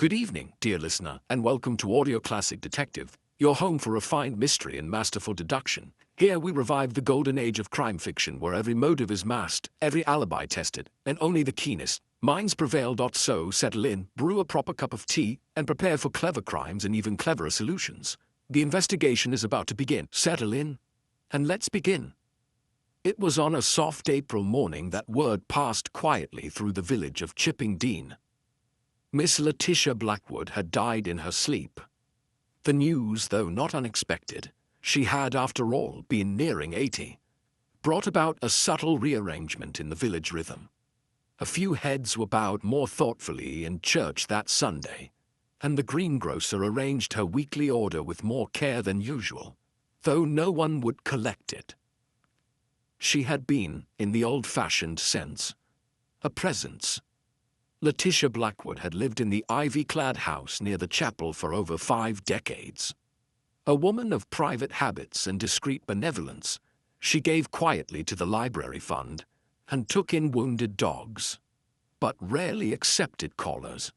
Good evening, dear listener, and welcome to Audio Classic Detective, your home for refined mystery and masterful deduction. Here we revive the golden age of crime fiction where every motive is masked, every alibi tested, and only the keenest minds prevail. So settle in, brew a proper cup of tea, and prepare for clever crimes and even cleverer solutions. The investigation is about to begin. Settle in, and let's begin. It was on a soft April morning that word passed quietly through the village of Chippingdean. Miss Letitia Blackwood had died in her sleep. The news, though not unexpected, she had, after all, been nearing 80, brought about a subtle rearrangement in the village rhythm. A few heads were bowed more thoughtfully in church that Sunday, and the greengrocer arranged her weekly order with more care than usual, though no one would collect it. She had been, in the old-fashioned sense, a presence. Letitia Blackwood had lived in the ivy-clad house near the chapel for over 5 decades. A woman of private habits and discreet benevolence, she gave quietly to the library fund and took in wounded dogs, but rarely accepted callers.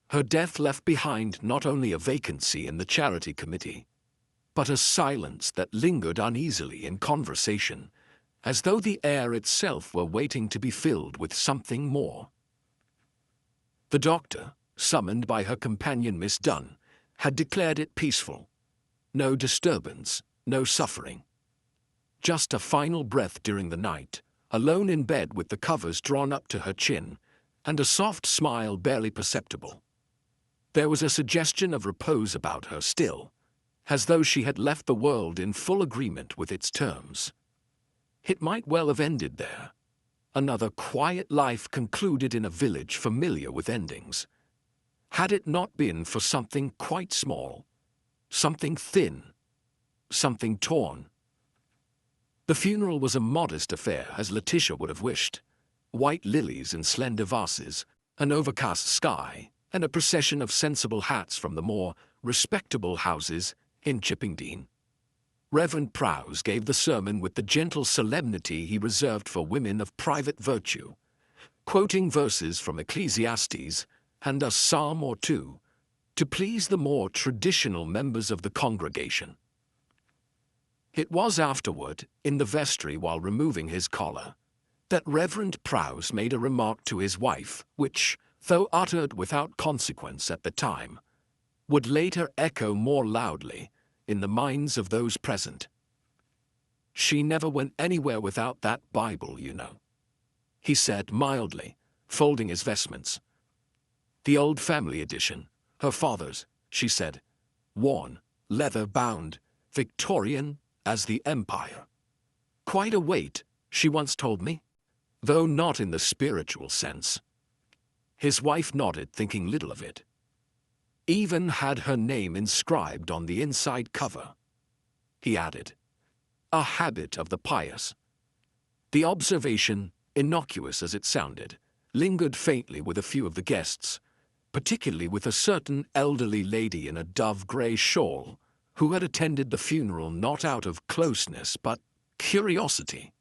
Her death left behind not only a vacancy in the charity committee, but a silence that lingered uneasily in conversation, as though the air itself were waiting to be filled with something more. The doctor, summoned by her companion Miss Dunn, had declared it peaceful. No disturbance, no suffering. Just a final breath during the night, alone in bed with the covers drawn up to her chin, and a soft smile barely perceptible. There was a suggestion of repose about her still, as though she had left the world in full agreement with its terms. It might well have ended there. Another quiet life concluded in a village familiar with endings. Had it not been for something quite small, something thin, something torn. The funeral was a modest affair, as Letitia would have wished. White lilies in slender vases, an overcast sky, and a procession of sensible hats from the more respectable houses in Chippingdean. Reverend Prowse gave the sermon with the gentle solemnity he reserved for women of private virtue, quoting verses from Ecclesiastes and a psalm or two, to please the more traditional members of the congregation. It was afterward, in the vestry while removing his collar, that Reverend Prowse made a remark to his wife, which, though uttered without consequence at the time, would later echo more loudly in the minds of those present. "She never went anywhere without that Bible, you know," he said mildly, folding his vestments. "The old family edition, her father's," she said, "worn, leather-bound, Victorian as the Empire. Quite a weight, she once told me, though not in the spiritual sense." His wife nodded, thinking little of it. "Even had her name inscribed on the inside cover," he added. "A habit of the pious." The observation, innocuous as it sounded, lingered faintly with a few of the guests, particularly with a certain elderly lady in a dove-grey shawl, who had attended the funeral not out of closeness but curiosity.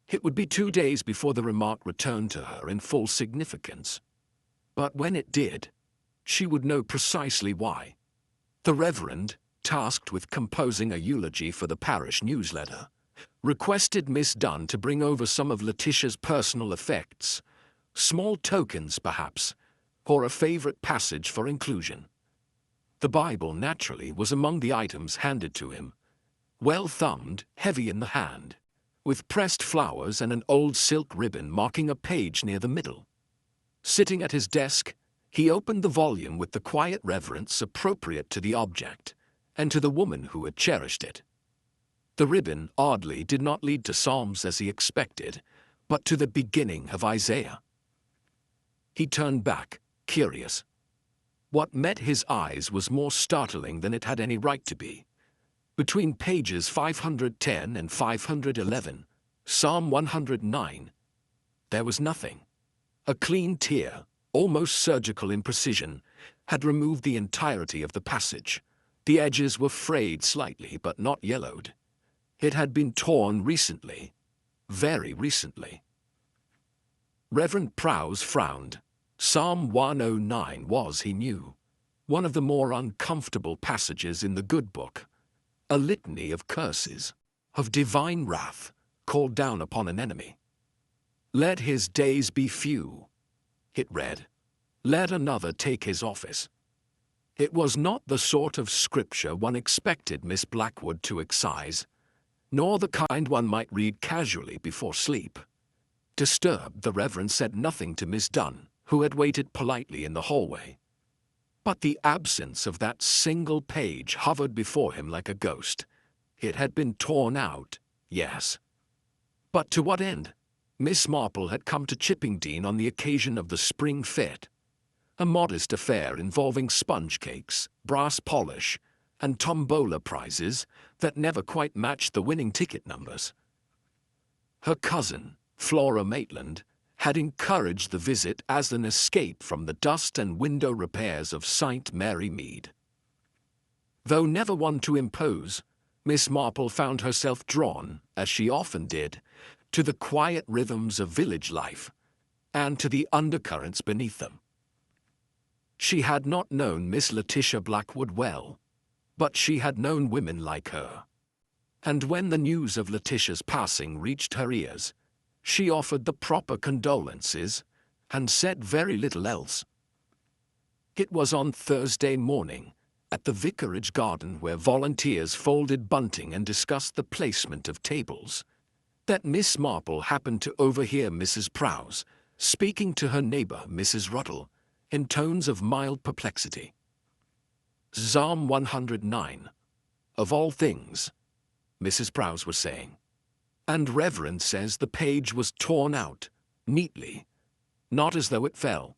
It would be 2 days before the remark returned to her in full significance. But when it did, she would know precisely why. The Reverend, tasked with composing a eulogy for the parish newsletter, requested Miss Dunn to bring over some of Letitia's personal effects, small tokens perhaps, or a favorite passage for inclusion. The Bible, naturally, was among the items handed to him, well thumbed, heavy in the hand, with pressed flowers and an old silk ribbon marking a page near the middle. Sitting at his desk, he opened the volume with the quiet reverence appropriate to the object, and to the woman who had cherished it. The ribbon, oddly, did not lead to Psalms as he expected, but to the beginning of Isaiah. He turned back, curious. What met his eyes was more startling than it had any right to be. Between pages 510 and 511, Psalm 109, there was nothing. A clean tear, almost surgical in precision, had removed the entirety of the passage. The edges were frayed slightly but not yellowed. It had been torn recently, very recently. Reverend Prowse frowned, Psalm 109 was, he knew, one of the more uncomfortable passages in the good book, a litany of curses, of divine wrath called down upon an enemy. Let his days be few, it read. Let another take his office. It was not the sort of scripture one expected Miss Blackwood to excise, nor the kind one might read casually before sleep. Disturbed, the Reverend said nothing to Miss Dunn, who had waited politely in the hallway. But the absence of that single page hovered before him like a ghost. It had been torn out, yes. But to what end? Miss Marple had come to Chippingdean on the occasion of the spring fit, a modest affair involving sponge cakes, brass polish, and tombola prizes that never quite matched the winning ticket numbers. Her cousin, Flora Maitland, had encouraged the visit as an escape from the dust and window repairs of St. Mary Mead. Though never one to impose, Miss Marple found herself drawn, as she often did, to the quiet rhythms of village life, and to the undercurrents beneath them. She had not known Miss Letitia Blackwood well, but she had known women like her. And when the news of Letitia's passing reached her ears, she offered the proper condolences and said very little else. It was on Thursday morning, at the vicarage garden where volunteers folded bunting and discussed the placement of tables, that Miss Marple happened to overhear Mrs. Prowse speaking to her neighbor, Mrs. Ruddle, in tones of mild perplexity. Psalm 109, of all things, Mrs. Prowse was saying. And Reverend says the page was torn out, neatly, not as though it fell.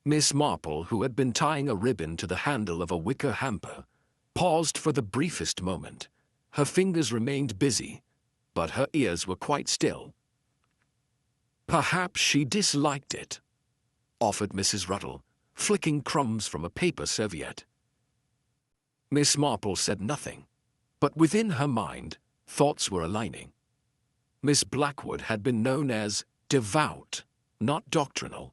Miss Marple, who had been tying a ribbon to the handle of a wicker hamper, paused for the briefest moment. Her fingers remained busy, but her ears were quite still. Perhaps she disliked it, offered Mrs. Ruddle, flicking crumbs from a paper serviette. Miss Marple said nothing, but within her mind, thoughts were aligning. Miss Blackwood had been known as devout, not doctrinal.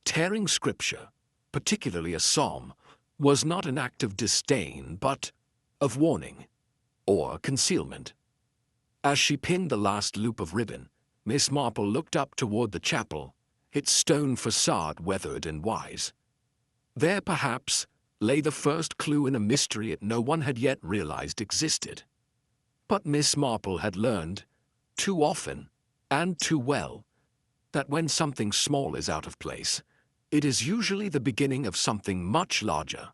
Tearing scripture, particularly a psalm, was not an act of disdain, but of warning or concealment. As she pinned the last loop of ribbon, Miss Marple looked up toward the chapel, its stone facade weathered and wise. There, perhaps, lay the first clue in a mystery no one had yet realized existed. But Miss Marple had learned, too often, and too well, that when something small is out of place, it is usually the beginning of something much larger.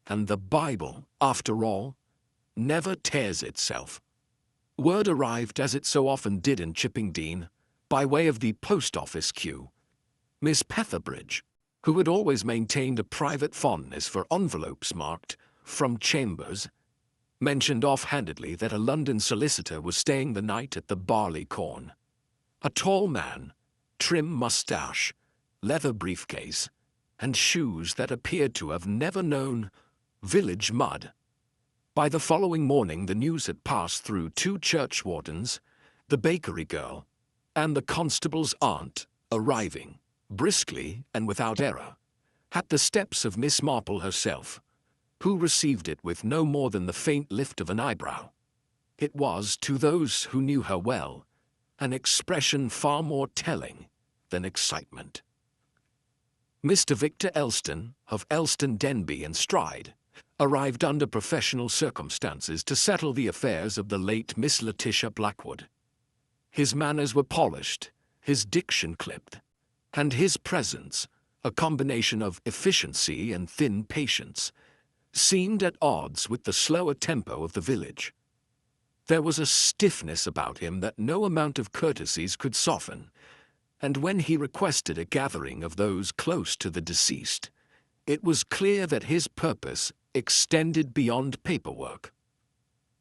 And the Bible, after all, never tears itself. Word arrived, as it so often did in Chippingdean, by way of the post office queue. Miss Petherbridge, who had always maintained a private fondness for envelopes marked "From Chambers," mentioned offhandedly that a London solicitor was staying the night at the Barleycorn. A tall man, trim moustache, leather briefcase, and shoes that appeared to have never known village mud. By the following morning the news had passed through 2 churchwardens, the bakery girl, and the constable's aunt, arriving, briskly and without error, at the steps of Miss Marple herself, who received it with no more than the faint lift of an eyebrow. It was, to those who knew her well, an expression far more telling than excitement. Mr. Victor Elston, of Elston, Denby and Stride, arrived under professional circumstances to settle the affairs of the late Miss Letitia Blackwood. His manners were polished, his diction clipped, and his presence, a combination of efficiency and thin patience, seemed at odds with the slower tempo of the village. There was a stiffness about him that no amount of courtesies could soften, and when he requested a gathering of those close to the deceased, it was clear that his purpose extended beyond paperwork.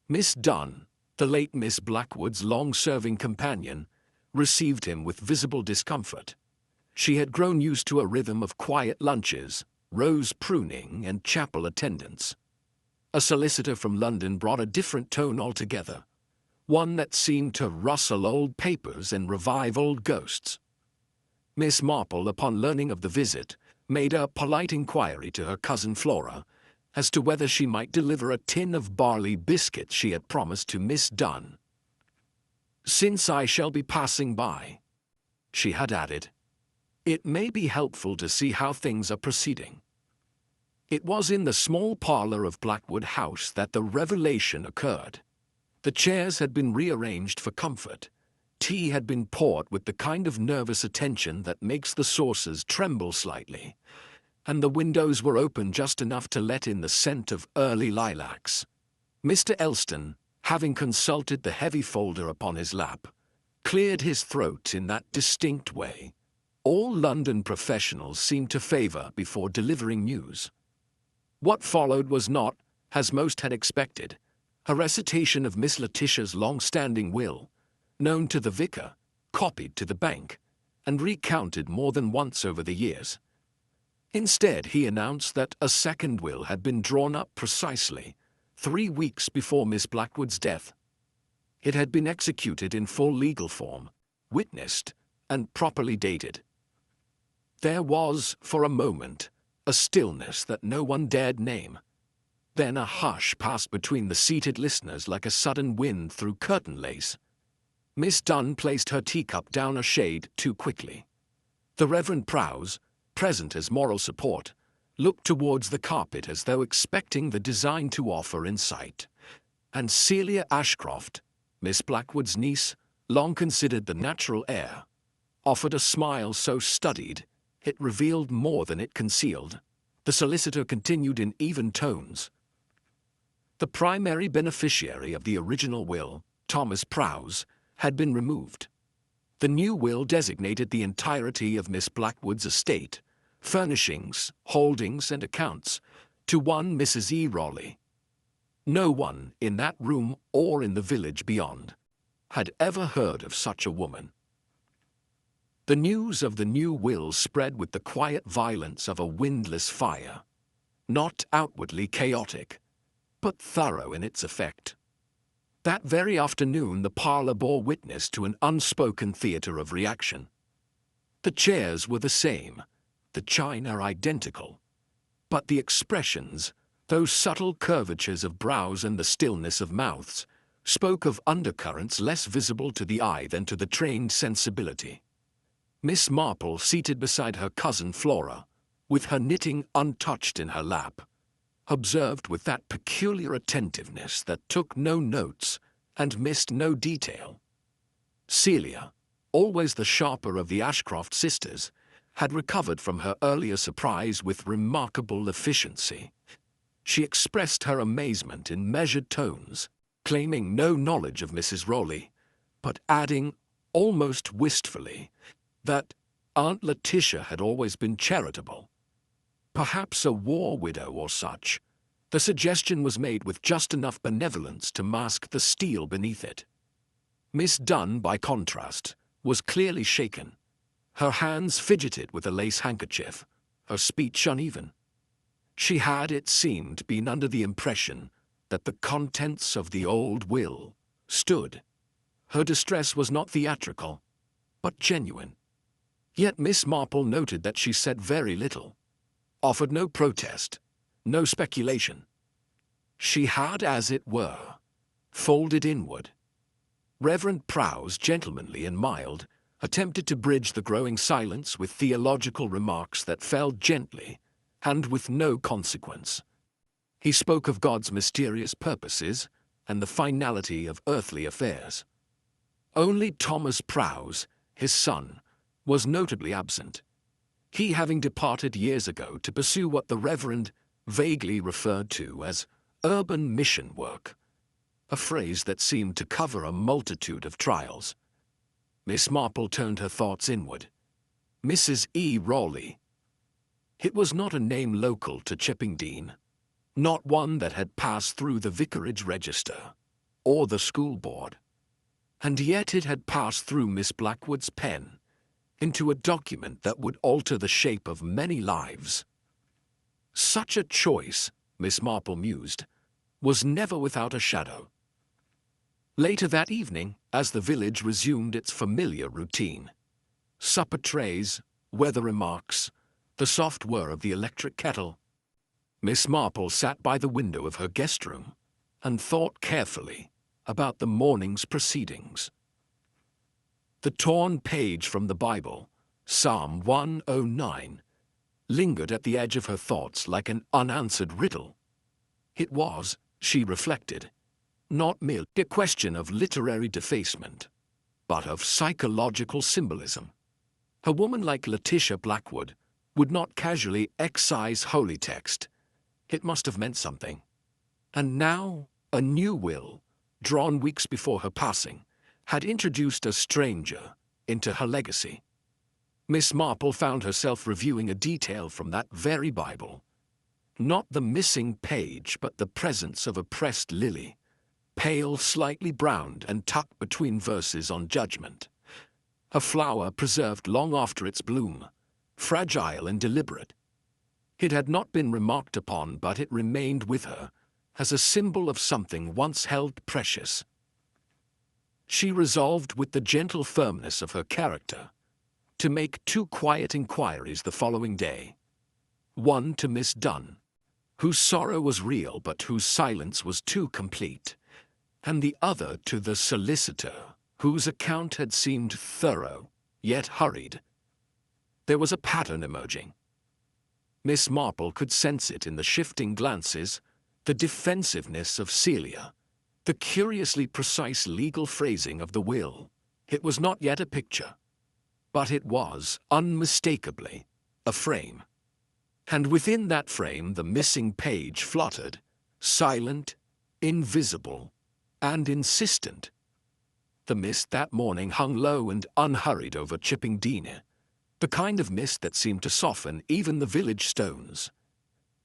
Miss Dunn, the late Miss Blackwood's long-serving companion, received him with visible discomfort. She had grown used to a rhythm of quiet lunches, rose pruning, and chapel attendance. A solicitor from London brought a different tone altogether, one that seemed to rustle old papers and revive old ghosts. Miss Marple, upon learning of the visit, made a polite inquiry to her cousin Flora as to whether she might deliver a tin of barley biscuits she had promised to Miss Dunn. "Since I shall be passing by," she had added, "it may be helpful to see how things are proceeding." It was in the small parlor of Blackwood House that the revelation occurred. The chairs had been rearranged for comfort. Tea had been poured with the kind of nervous attention that makes the saucers tremble slightly, and the windows were open just enough to let in the scent of early lilacs. Mr. Elston, having consulted the heavy folder upon his lap, cleared his throat in that distinct way all London professionals seem to favor before delivering news. What followed was not, as most had expected, a recitation of Miss Letitia's long-standing will, known to the vicar, copied to the bank, and recounted more than once over the years. Instead, he announced that a second will had been drawn up precisely 3 weeks before Miss Blackwood's death. It had been executed in full legal form, witnessed, and properly dated. There was, for a moment, a stillness that no one dared name. Then a hush passed between the seated listeners like a sudden wind through curtain lace. Miss Dunn placed her teacup down a shade too quickly. The Reverend Prowse, present as moral support, looked towards the carpet as though expecting the design to offer insight. And Celia Ashcroft, Miss Blackwood's niece, long considered the natural heir, offered a smile so studied it revealed more than it concealed. The solicitor continued in even tones. The primary beneficiary of the original will, Thomas Prowse, had been removed. The new will designated the entirety of Miss Blackwood's estate, furnishings, holdings, and accounts, to one Mrs. E. Raleigh. No one in that room or in the village beyond had ever heard of such a woman. The news of the new will spread with the quiet violence of a windless fire, not outwardly chaotic, but thorough in its effect. That very afternoon the parlor bore witness to an unspoken theater of reaction. The chairs were the same, the china identical, but the expressions, those subtle curvatures of brows and the stillness of mouths, spoke of undercurrents less visible to the eye than to the trained sensibility. Miss Marple, seated beside her cousin Flora, with her knitting untouched in her lap, observed with that peculiar attentiveness that took no notes and missed no detail. Celia, always the sharper of the Ashcroft sisters, had recovered from her earlier surprise with remarkable efficiency. She expressed her amazement in measured tones, claiming no knowledge of Mrs. Raleigh, but adding, almost wistfully, that Aunt Letitia had always been charitable. Perhaps a war widow or such. The suggestion was made with just enough benevolence to mask the steel beneath it. Miss Dunn, by contrast, was clearly shaken. Her hands fidgeted with a lace handkerchief, her speech uneven. She had, it seemed, been under the impression that the contents of the old will stood. Her distress was not theatrical, but genuine. Yet Miss Marple noted that she said very little, offered no protest, no speculation. She had, as it were, folded inward. Reverend Prowse, gentlemanly and mild, attempted to bridge the growing silence with theological remarks that fell gently and with no consequence. He spoke of God's mysterious purposes and the finality of earthly affairs. Only Thomas Prowse, his son, was notably absent, he having departed years ago to pursue what the Reverend vaguely referred to as urban mission work, a phrase that seemed to cover a multitude of trials. Miss Marple turned her thoughts inward. Mrs. E. Raleigh. It was not a name local to Chippingdean, not one that had passed through the vicarage register or the school board, and yet it had passed through Miss Blackwood's pen into a document that would alter the shape of many lives. Such a choice, Miss Marple mused, was never without a shadow. Later that evening, as the village resumed its familiar routine, supper trays, weather remarks, the soft whir of the electric kettle. Miss Marple sat by the window of her guest room and thought carefully about the morning's proceedings. The torn page from the Bible, Psalm 109, lingered at the edge of her thoughts like an unanswered riddle. It was, she reflected, not merely a question of literary defacement, but of psychological symbolism. A woman like Letitia Blackwood would not casually excise holy text. It must have meant something. And now, a new will, drawn weeks before her passing, had introduced a stranger into her legacy. Miss Marple found herself reviewing a detail from that very Bible. Not the missing page, but the presence of a pressed lily, pale, slightly browned and tucked between verses on judgment. A flower preserved long after its bloom, fragile and deliberate. It had not been remarked upon, but it remained with her as a symbol of something once held precious. She resolved, with the gentle firmness of her character, to make 2 quiet inquiries the following day. One to Miss Dunn, whose sorrow was real but whose silence was too complete, and the other to the solicitor, whose account had seemed thorough, yet hurried. There was a pattern emerging. Miss Marple could sense it in the shifting glances, the defensiveness of Celia, the curiously precise legal phrasing of the will. It was not yet a picture, but it was, unmistakably, a frame. And within that frame the missing page fluttered, silent, invisible, and insistent. The mist that morning hung low and unhurried over Chipping Dean, the kind of mist that seemed to soften even the village stones.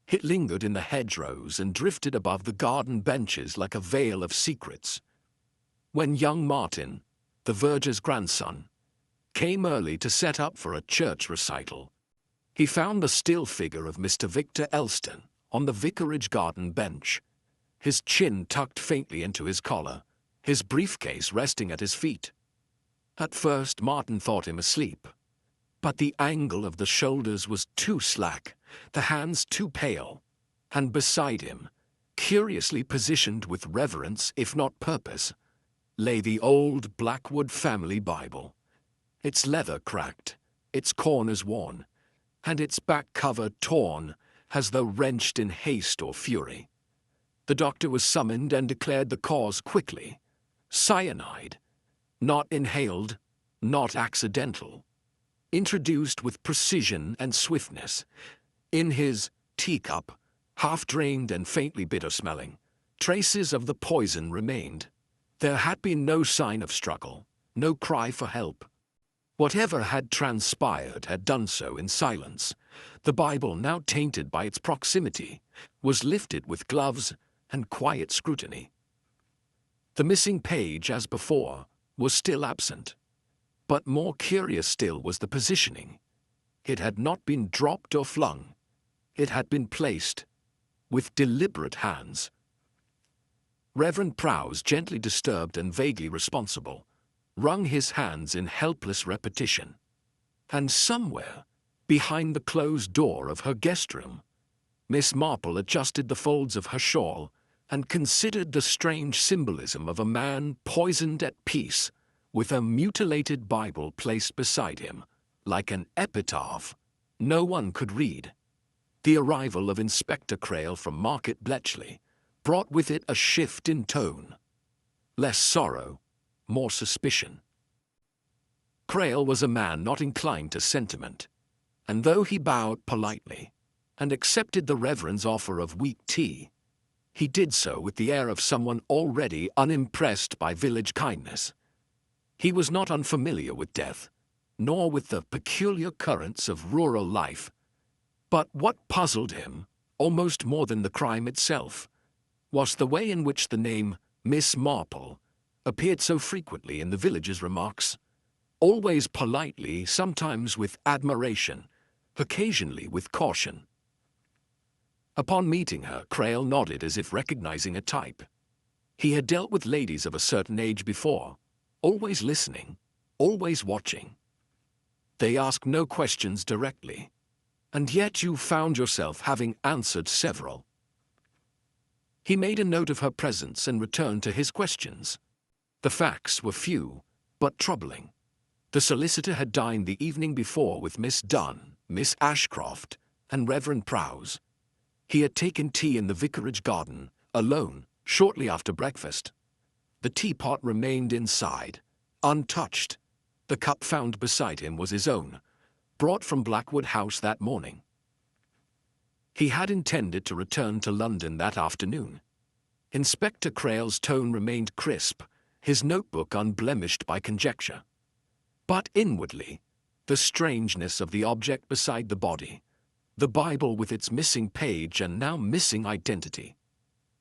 It lingered in the hedgerows and drifted above the garden benches like a veil of secrets. When young Martin, the verger's grandson, came early to set up for a church recital, he found the still figure of Mr. Victor Elston on the vicarage garden bench, his chin tucked faintly into his collar, his briefcase resting at his feet. At first Martin thought him asleep, but the angle of the shoulders was too slack, the hands too pale, and beside him, curiously positioned with reverence if not purpose, lay the old Blackwood family Bible, its leather cracked, its corners worn, and its back cover torn as though wrenched in haste or fury. The doctor was summoned and declared the cause quickly. Cyanide, not inhaled, not accidental, introduced with precision and swiftness. In his teacup, half-drained and faintly bitter-smelling, traces of the poison remained. There had been no sign of struggle, no cry for help. Whatever had transpired had done so in silence. The Bible, now tainted by its proximity, was lifted with gloves and quiet scrutiny. The missing page, as before, was still absent. But more curious still was the positioning. It had not been dropped or flung. It had been placed with deliberate hands. Reverend Prowse, gently disturbed and vaguely responsible, wrung his hands in helpless repetition. And somewhere, behind the closed door of her guest room, Miss Marple adjusted the folds of her shawl and considered the strange symbolism of a man poisoned at peace, with a mutilated Bible placed beside him, like an epitaph no one could read. The arrival of Inspector Crail from Market Bletchley brought with it a shift in tone. Less sorrow, more suspicion. Crail was a man not inclined to sentiment, and though he bowed politely and accepted the Reverend's offer of weak tea, he did so with the air of someone already unimpressed by village kindness. He was not unfamiliar with death, nor with the peculiar currents of rural life. But what puzzled him, almost more than the crime itself, was the way in which the name Miss Marple appeared so frequently in the villagers' remarks, always politely, sometimes with admiration, occasionally with caution. Upon meeting her, Crail nodded as if recognizing a type. He had dealt with ladies of a certain age before, always listening, always watching. They ask no questions directly, and yet you found yourself having answered several. He made a note of her presence and returned to his questions. The facts were few, but troubling. The solicitor had dined the evening before with Miss Dunn, Miss Ashcroft, and Reverend Prowse. He had taken tea in the vicarage garden, alone, shortly after breakfast. The teapot remained inside, untouched. The cup found beside him was his own, brought from Blackwood House that morning. He had intended to return to London that afternoon. Inspector Crale's tone remained crisp, his notebook unblemished by conjecture. But inwardly, the strangeness of the object beside the body, the Bible with its missing page and now missing identity,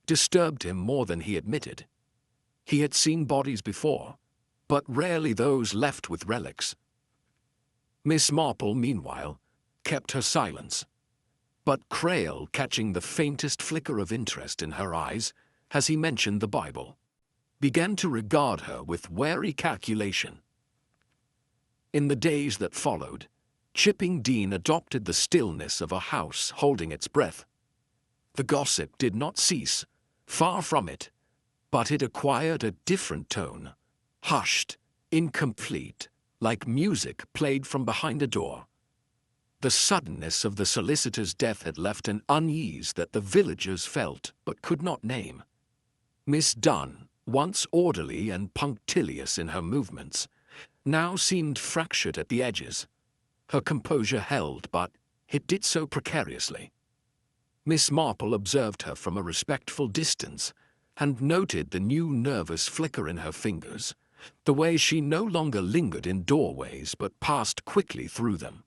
disturbed him more than he admitted. He had seen bodies before, but rarely those left with relics. Miss Marple, meanwhile, kept her silence. But Crale, catching the faintest flicker of interest in her eyes as he mentioned the Bible, began to regard her with wary calculation. In the days that followed, Chipping Dean adopted the stillness of a house holding its breath. The gossip did not cease, far from it, but it acquired a different tone, hushed, incomplete, like music played from behind a door. The suddenness of the solicitor's death had left an unease that the villagers felt but could not name. Miss Dunn, once orderly and punctilious in her movements, now seemed fractured at the edges. Her composure held, but it did so precariously. Miss Marple observed her from a respectful distance and noted the new nervous flicker in her fingers, the way she no longer lingered in doorways but passed quickly through them.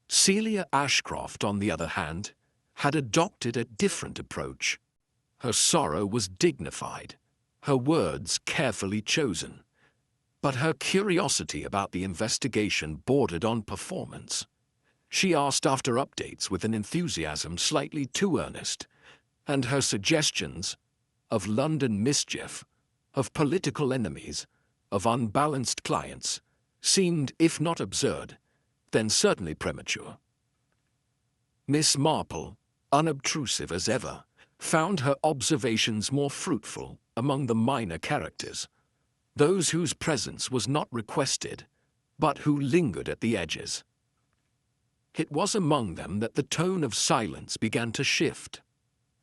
Celia Ashcroft, on the other hand, had adopted a different approach. Her sorrow was dignified, her words carefully chosen, but her curiosity about the investigation bordered on performance. She asked after updates with an enthusiasm slightly too earnest, and her suggestions of London mischief, of political enemies, of unbalanced clients, seemed, if not absurd, then certainly premature. Miss Marple, unobtrusive as ever, found her observations more fruitful among the minor characters, those whose presence was not requested, but who lingered at the edges. It was among them that the tone of silence began to shift,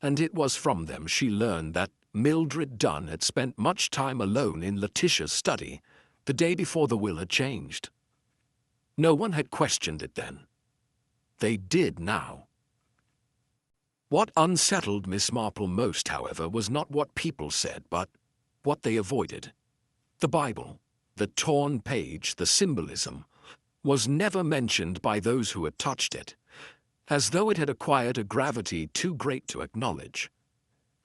and it was from them she learned that Mildred Dunn had spent much time alone in Letitia's study the day before the will had changed. No one had questioned it then. They did now. What unsettled Miss Marple most, however, was not what people said, but what they avoided. The Bible, the torn page, the symbolism, was never mentioned by those who had touched it, as though it had acquired a gravity too great to acknowledge.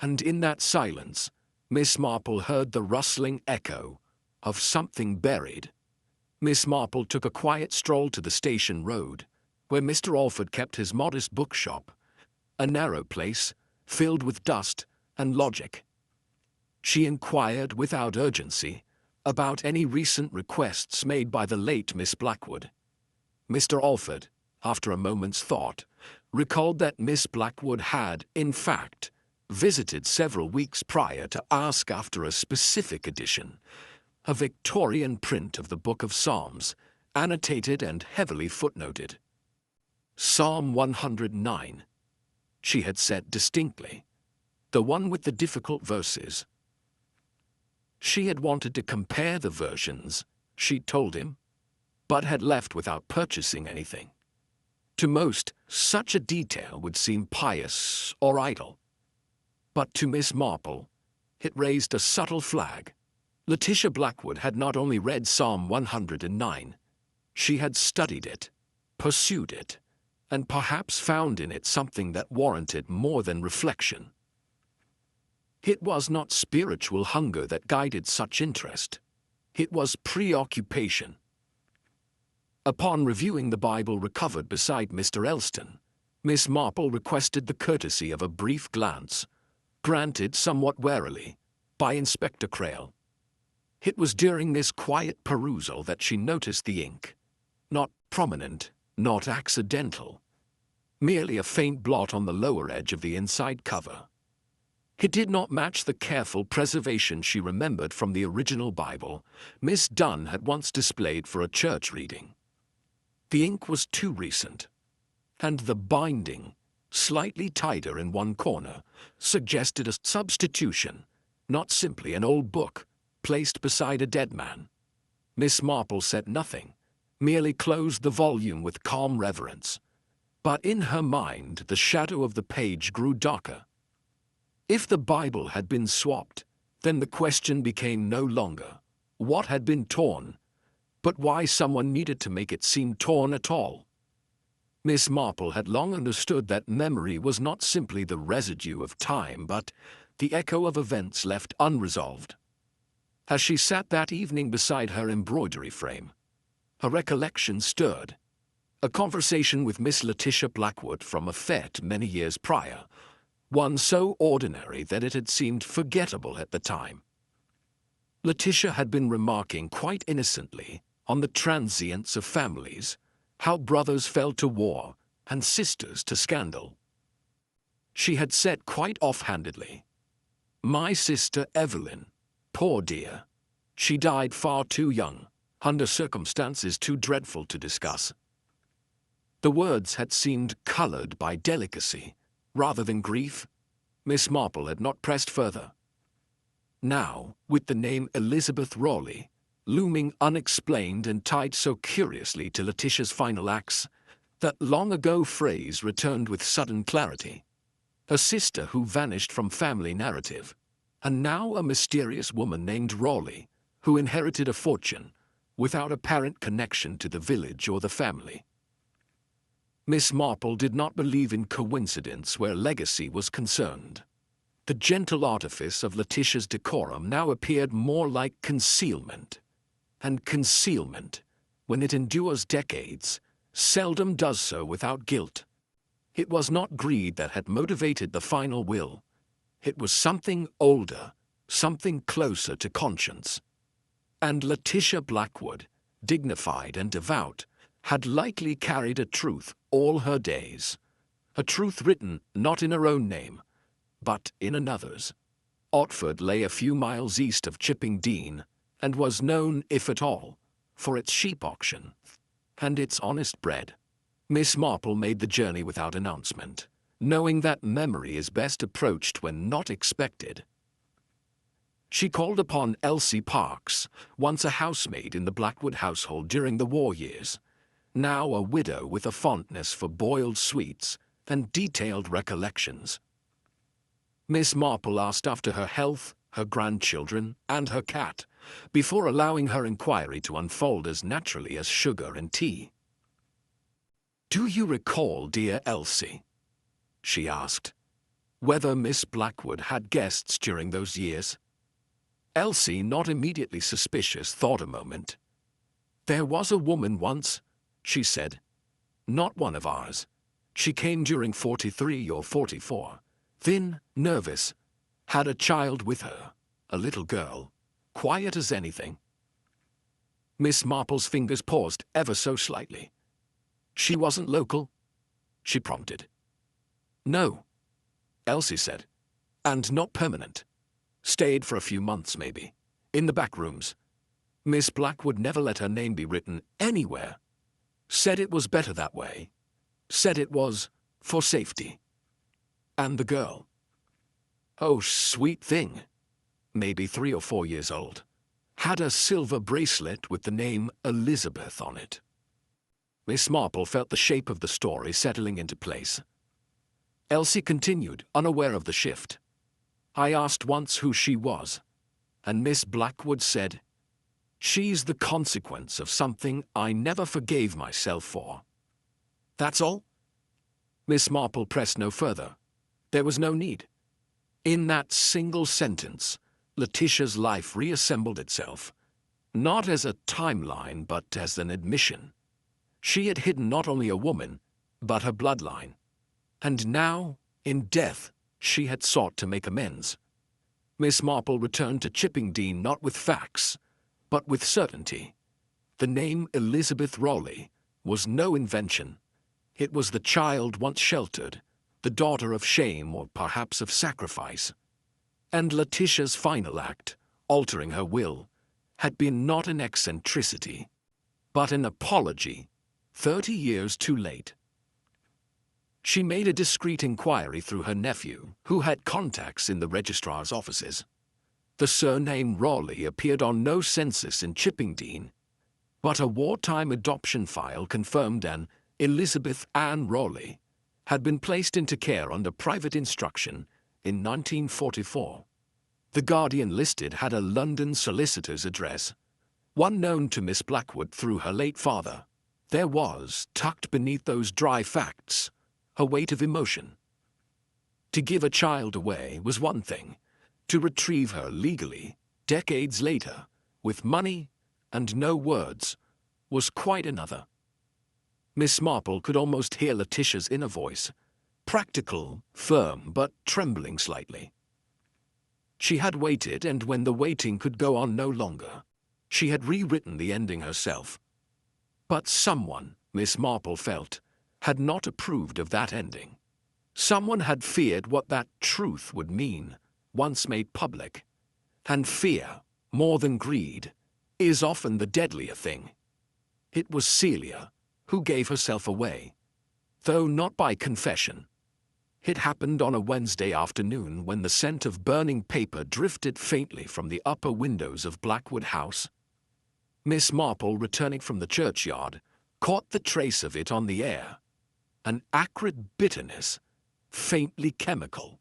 And in that silence, Miss Marple heard the rustling echo of something buried. Miss Marple took a quiet stroll to the station road, where Mr. Alford kept his modest bookshop, a narrow place filled with dust and logic. She inquired without urgency about any recent requests made by the late Miss Blackwood. Mr. Alford, after a moment's thought, recalled that Miss Blackwood had, in fact, visited several weeks prior to ask after a specific edition, a Victorian print of the Book of Psalms, annotated and heavily footnoted. Psalm 109, she had said distinctly, the one with the difficult verses. She had wanted to compare the versions, she told him, but had left without purchasing anything. To most, such a detail would seem pious or idle. But to Miss Marple, it raised a subtle flag. Letitia Blackwood had not only read Psalm 109, she had studied it, pursued it, and perhaps found in it something that warranted more than reflection. It was not spiritual hunger that guided such interest. It was preoccupation. Upon reviewing the Bible recovered beside Mr. Elston, Miss Marple requested the courtesy of a brief glance, granted somewhat warily, by Inspector Crale. It was during this quiet perusal that she noticed the ink. Not prominent, not accidental. Merely a faint blot on the lower edge of the inside cover. It did not match the careful preservation she remembered from the original Bible Miss Dunn had once displayed for a church reading. The ink was too recent, and the binding, slightly tighter in one corner, suggested a substitution, not simply an old book placed beside a dead man. Miss Marple said nothing, merely closed the volume with calm reverence. But in her mind the shadow of the page grew darker. If the Bible had been swapped, then the question became no longer what had been torn, but why someone needed to make it seem torn at all. Miss Marple had long understood that memory was not simply the residue of time, but the echo of events left unresolved. As she sat that evening beside her embroidery frame, a recollection stirred. A conversation with Miss Letitia Blackwood from a fete many years prior, one so ordinary that it had seemed forgettable at the time. Letitia had been remarking quite innocently on the transience of families, how brothers fell to war and sisters to scandal. She had said quite offhandedly, "My sister Evelyn, poor dear, she died far too young, under circumstances too dreadful to discuss." The words had seemed colored by delicacy, rather than grief. Miss Marple had not pressed further. Now, with the name Elizabeth Raleigh looming unexplained and tied so curiously to Letitia's final acts, that long-ago phrase returned with sudden clarity. A sister who vanished from family narrative, and now a mysterious woman named Raleigh, who inherited a fortune, without apparent connection to the village or the family. Miss Marple did not believe in coincidence where legacy was concerned. The gentle artifice of Letitia's decorum now appeared more like concealment. And concealment, when it endures decades, seldom does so without guilt. It was not greed that had motivated the final will. It was something older, something closer to conscience. And Letitia Blackwood, dignified and devout, had likely carried a truth all her days. A truth written not in her own name, but in another's. Otford lay a few miles east of Chipping Dean, and was known, if at all, for its sheep auction and its honest bread. Miss Marple made the journey without announcement, knowing that memory is best approached when not expected. She called upon Elsie Parks, once a housemaid in the Blackwood household during the war years, now a widow with a fondness for boiled sweets and detailed recollections. Miss Marple asked after her health, her grandchildren, and her cat, before allowing her inquiry to unfold as naturally as sugar and tea. "Do you recall, dear Elsie," she asked, "whether Miss Blackwood had guests during those years?" Elsie, not immediately suspicious, thought a moment. "There was a woman once," she said. "Not one of ours. She came during 43 or 44. Thin, nervous, had a child with her, a little girl, quiet as anything." Miss Marple's fingers paused ever so slightly. "She wasn't local?" she prompted. "No," Elsie said. "And not permanent. Stayed for a few months, maybe, in the back rooms. Miss Blackwood never let her name be written anywhere. Said it was better that way. Said it was for safety." "And the girl?" "Oh, sweet thing. Maybe 3 or 4 years old. Had a silver bracelet with the name Elizabeth on it." Miss Marple felt the shape of the story settling into place. Elsie continued, unaware of the shift. "I asked once who she was, and Miss Blackwood said, 'She's the consequence of something I never forgave myself for.'" "That's all?" Miss Marple pressed no further. There was no need. In that single sentence, Letitia's life reassembled itself, not as a timeline but as an admission. She had hidden not only a woman, but her bloodline. And now, in death, she had sought to make amends. Miss Marple returned to Chipping Dean not with facts, but with certainty. The name Elizabeth Raleigh was no invention. It was the child once sheltered, the daughter of shame or perhaps of sacrifice. And Letitia's final act, altering her will, had been not an eccentricity, but an apology, 30 years too late. She made a discreet inquiry through her nephew, who had contacts in the registrar's offices. The surname Raleigh appeared on no census in Chippingdean, but a wartime adoption file confirmed an Elizabeth Ann Raleigh had been placed into care under private instruction in 1944. The Guardian listed had a London solicitor's address, one known to Miss Blackwood through her late father. There was, tucked beneath those dry facts, a weight of emotion. To give a child away was one thing. To retrieve her legally, decades later, with money and no words, was quite another. Miss Marple could almost hear Letitia's inner voice, practical, firm, but trembling slightly. She had waited, and when the waiting could go on no longer, she had rewritten the ending herself. But someone, Miss Marple felt, had not approved of that ending. Someone had feared what that truth would mean, once made public. And fear, more than greed, is often the deadlier thing. It was Celia who gave herself away, though not by confession. It happened on a Wednesday afternoon when the scent of burning paper drifted faintly from the upper windows of Blackwood House. Miss Marple, returning from the churchyard, caught the trace of it on the air, an acrid bitterness, faintly chemical.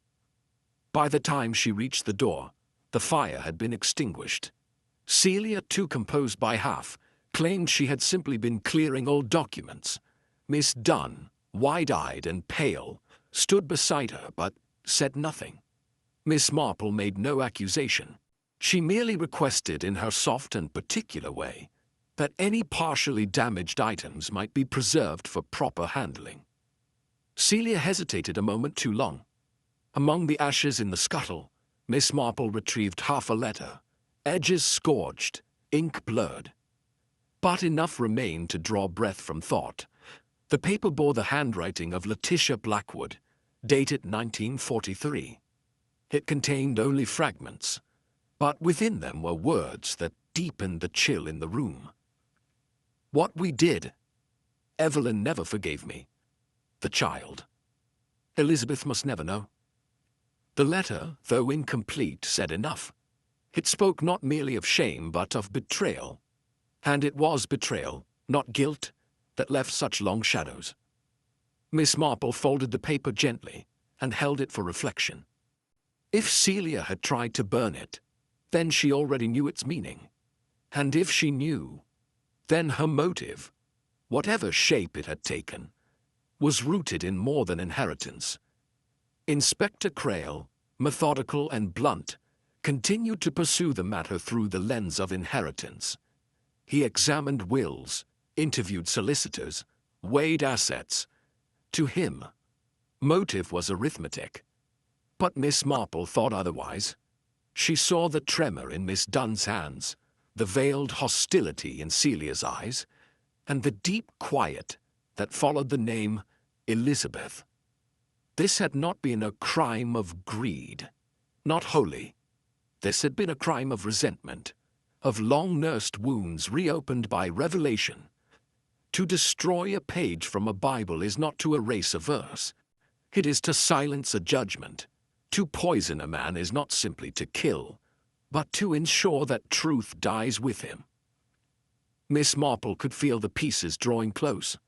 By the time she reached the door, the fire had been extinguished. Celia, too composed by half, claimed she had simply been clearing old documents. Miss Dunn, wide-eyed and pale, stood beside her but said nothing. Miss Marple made no accusation. She merely requested in her soft and particular way that any partially damaged items might be preserved for proper handling. Celia hesitated a moment too long. Among the ashes in the scuttle, Miss Marple retrieved half a letter, edges scorched, ink blurred. But enough remained to draw breath from thought. The paper bore the handwriting of Letitia Blackwood, dated 1943. It contained only fragments, but within them were words that deepened the chill in the room. What we did. Evelyn never forgave me. The child. Elizabeth must never know. The letter, though incomplete, said enough. It spoke not merely of shame but of betrayal. And it was betrayal, not guilt, that left such long shadows. Miss Marple folded the paper gently and held it for reflection. If Celia had tried to burn it, then she already knew its meaning. And if she knew, then her motive, whatever shape it had taken, was rooted in more than inheritance. Inspector Crail, methodical and blunt, continued to pursue the matter through the lens of inheritance. He examined wills, interviewed solicitors, weighed assets. To him, motive was arithmetic. But Miss Marple thought otherwise. She saw the tremor in Miss Dunn's hands, the veiled hostility in Celia's eyes, and the deep quiet that followed the name Elizabeth. This had not been a crime of greed, not wholly. This had been a crime of resentment, of long-nursed wounds reopened by revelation. To destroy a page from a Bible is not to erase a verse. It is to silence a judgment. To poison a man is not simply to kill, but to ensure that truth dies with him. Miss Marple could feel the pieces drawing close.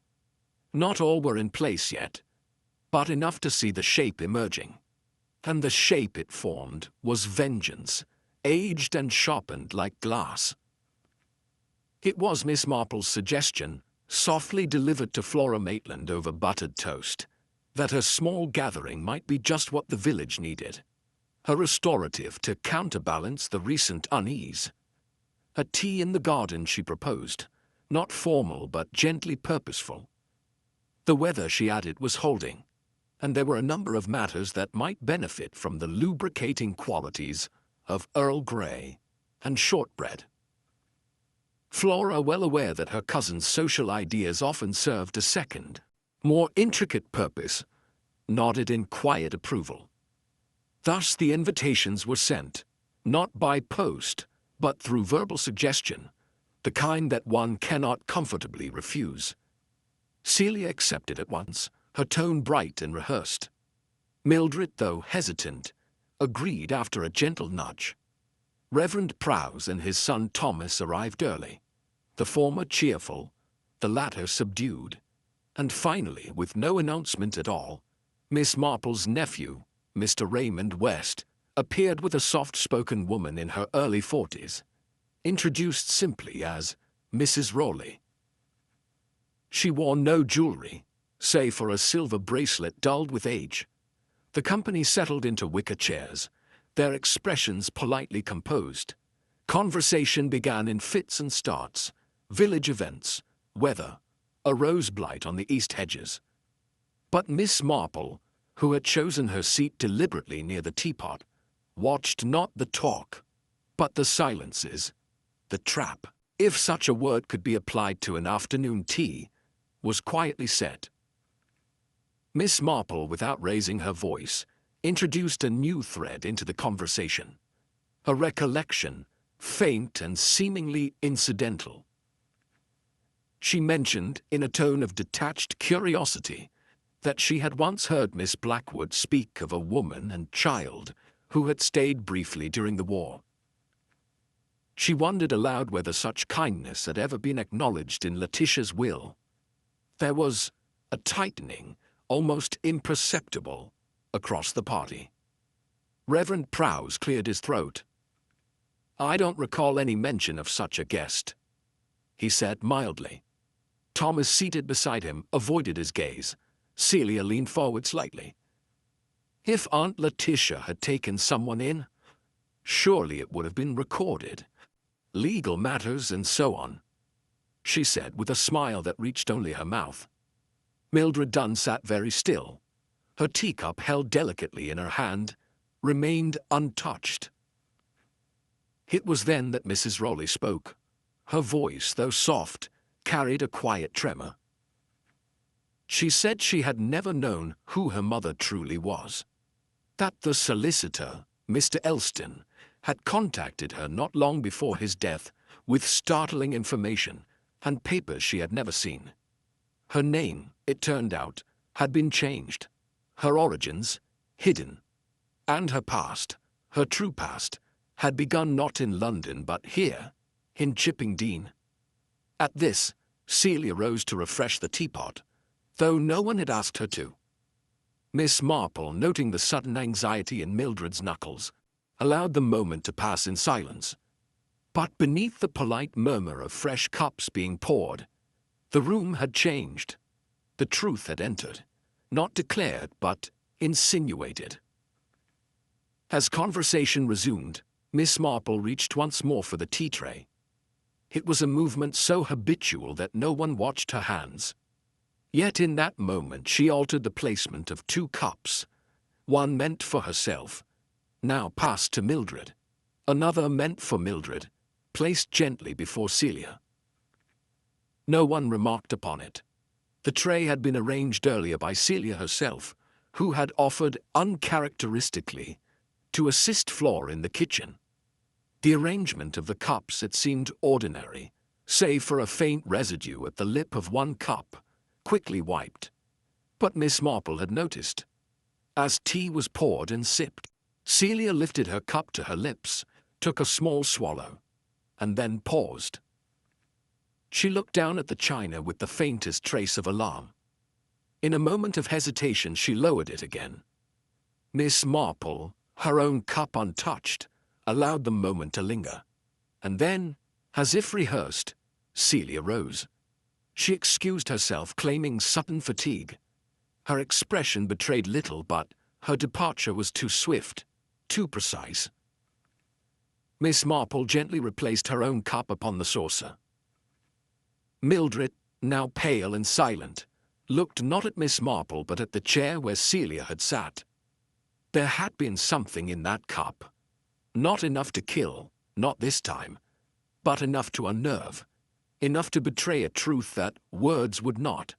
Not all were in place yet, but enough to see the shape emerging. And the shape it formed was vengeance, aged and sharpened like glass. It was Miss Marple's suggestion, softly delivered to Flora Maitland over buttered toast, that her small gathering might be just what the village needed, a restorative to counterbalance the recent unease. A tea in the garden, she proposed, not formal but gently purposeful. The weather, she added, was holding, and there were a number of matters that might benefit from the lubricating qualities of Earl Grey and shortbread. Flora, well aware that her cousin's social ideas often served a second, more intricate purpose, nodded in quiet approval. Thus the invitations were sent, not by post, but through verbal suggestion, the kind that one cannot comfortably refuse. Celia accepted at once, her tone bright and rehearsed. Mildred, though hesitant, agreed after a gentle nudge. Reverend Prowse and his son Thomas arrived early, the former cheerful, the latter subdued, and finally, with no announcement at all, Miss Marple's nephew, Mr. Raymond West, appeared with a soft-spoken woman in her early 40s, introduced simply as Mrs. Raleigh. She wore no jewelry, save for a silver bracelet dulled with age. The company settled into wicker chairs, their expressions politely composed. Conversation began in fits and starts, village events, weather, a rose blight on the east hedges. But Miss Marple, who had chosen her seat deliberately near the teapot, watched not the talk, but the silences. The trap, if such a word could be applied to an afternoon tea, was quietly set. Miss Marple, without raising her voice, introduced a new thread into the conversation. A recollection, faint and seemingly incidental. She mentioned, in a tone of detached curiosity, that she had once heard Miss Blackwood speak of a woman and child who had stayed briefly during the war. She wondered aloud whether such kindness had ever been acknowledged in Letitia's will. There was a tightening, almost imperceptible, across the party. Reverend Prowse cleared his throat. "I don't recall any mention of such a guest," he said mildly. Thomas, seated beside him, avoided his gaze. Celia leaned forward slightly. If Aunt Letitia had taken someone in, surely it would have been recorded. Legal matters and so on, she said with a smile that reached only her mouth. Mildred Dunn sat very still. Her teacup, held delicately in her hand, remained untouched. It was then that Mrs. Raleigh spoke. Her voice, though soft, carried a quiet tremor. She said she had never known who her mother truly was. That the solicitor, Mr. Elston, had contacted her not long before his death with startling information and papers she had never seen. Her name, it turned out, had been changed, her origins hidden, and her past, her true past, had begun not in London but here, in Chippingdean. At this, Celia rose to refresh the teapot, though no one had asked her to. Miss Marple, noting the sudden anxiety in Mildred's knuckles, allowed the moment to pass in silence. But beneath the polite murmur of fresh cups being poured, the room had changed. The truth had entered, not declared but insinuated. As conversation resumed, Miss Marple reached once more for the tea tray. It was a movement so habitual that no one watched her hands. Yet in that moment she altered the placement of two cups, one meant for herself, now passed to Mildred, another meant for Mildred, placed gently before Celia. No one remarked upon it. The tray had been arranged earlier by Celia herself, who had offered uncharacteristically to assist Flora in the kitchen. The arrangement of the cups had seemed ordinary, save for a faint residue at the lip of one cup, quickly wiped. But Miss Marple had noticed. As tea was poured and sipped, Celia lifted her cup to her lips, took a small swallow, and then paused. She looked down at the china with the faintest trace of alarm. In a moment of hesitation she lowered it again. Miss Marple, her own cup untouched, allowed the moment to linger. And then, as if rehearsed, Celia rose. She excused herself, claiming sudden fatigue. Her expression betrayed little, but her departure was too swift, too precise. Miss Marple gently replaced her own cup upon the saucer. Mildred, now pale and silent, looked not at Miss Marple but at the chair where Celia had sat. There had been something in that cup. Not enough to kill, not this time, but enough to unnerve, enough to betray a truth that words would not.